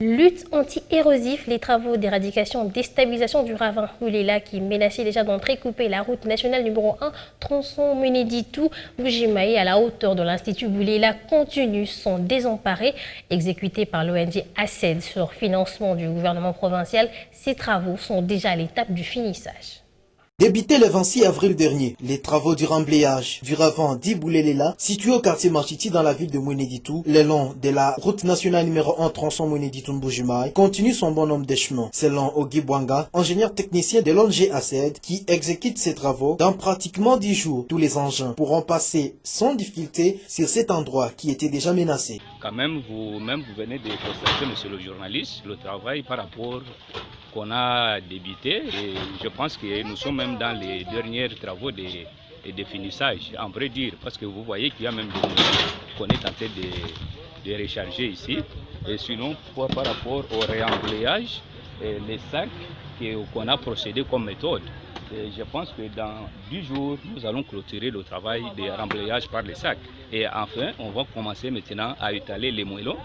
Lutte anti-érosif, les travaux d'éradication déstabilisation du ravin Bouléla qui menaçait déjà d'entrecouper la route nationale numéro 1 tronçon Meneditou-Bujimaï à la hauteur de l'Institut Bouléla continuent sont désemparés. Exécutés par l'ONG ACED sur financement du gouvernement provincial, ces travaux sont déjà à l'étape du finissage. Débuté le 26 avril dernier, les travaux du remblayage du ravin d'Ibouléla, situé au quartier Machiti dans la ville de Meneditou, le long de la route nationale numéro 1 tronçon Meneditou-Bujimaï, continue son bon nombre de chemins. Selon Ogi Bwanga, ingénieur technicien de l'ONG ACED, qui exécute ces travaux, dans pratiquement 10 jours, tous les engins pourront passer sans difficulté sur cet endroit qui était déjà menacé. Quand même, vous-même, vous venez de constater, monsieur le journaliste, le travail par rapport qu'on a débuté et je pense que nous sommes même dans les derniers travaux de finissage, en vrai dire, parce que vous voyez qu'il y a même des moyens qu'on est en train de recharger ici. Et sinon, par rapport au réemblayage, les sacs qu'on a procédé comme méthode, je pense que dans 10 jours, nous allons clôturer le travail de remblayage par les sacs. Et enfin, on va commencer maintenant à étaler les moellons.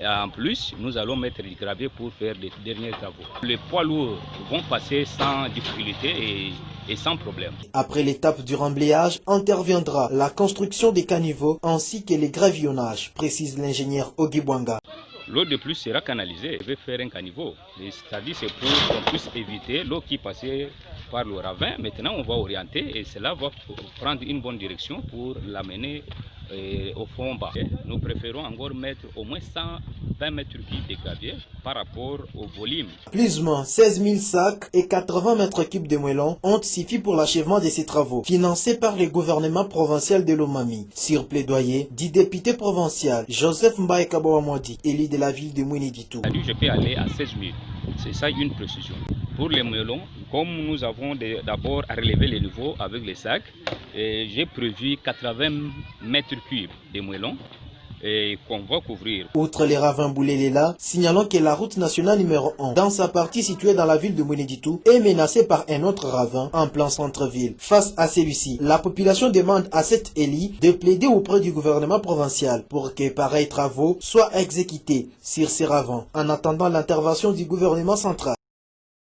Et en plus, nous allons mettre du gravier pour faire les derniers travaux. Les poids lourds vont passer sans difficulté et sans problème. Après l'étape du remblayage, interviendra la construction des caniveaux ainsi que les gravillonnages, précise l'ingénieur Ogi Bwanga. L'eau de plus sera canalisée. Je vais faire un caniveau. C'est-à-dire c'est pour qu'on puisse éviter l'eau qui passait par le ravin. Maintenant, on va orienter et cela va prendre une bonne direction pour l'amener au fond bas. Nous préférons encore mettre au moins 120 mètres cubes de gravier par rapport au volume. Plus ou moins 16 000 sacs et 80 mètres cubes de moellons ont suffi pour l'achèvement de ces travaux, financés par le gouvernement provincial de Lomami. Sur plaidoyer du député provincial Joseph Mbaye Kabouamodi, élu de la ville de Meneditou. Je peux aller à 16 000. C'est ça une précision. Pour les moellons, comme nous avons d'abord à relever les niveaux avec les sacs, j'ai prévu 80 mètres cubes de moellons et qu'on va couvrir. Outre les ravins Bouléla, signalons que la route nationale numéro 1, dans sa partie située dans la ville de Meneditou, est menacée par un autre ravin en plein centre-ville. Face à celui-ci, la population demande à cette élie de plaider auprès du gouvernement provincial pour que pareils travaux soient exécutés sur ces ravins, en attendant l'intervention du gouvernement central.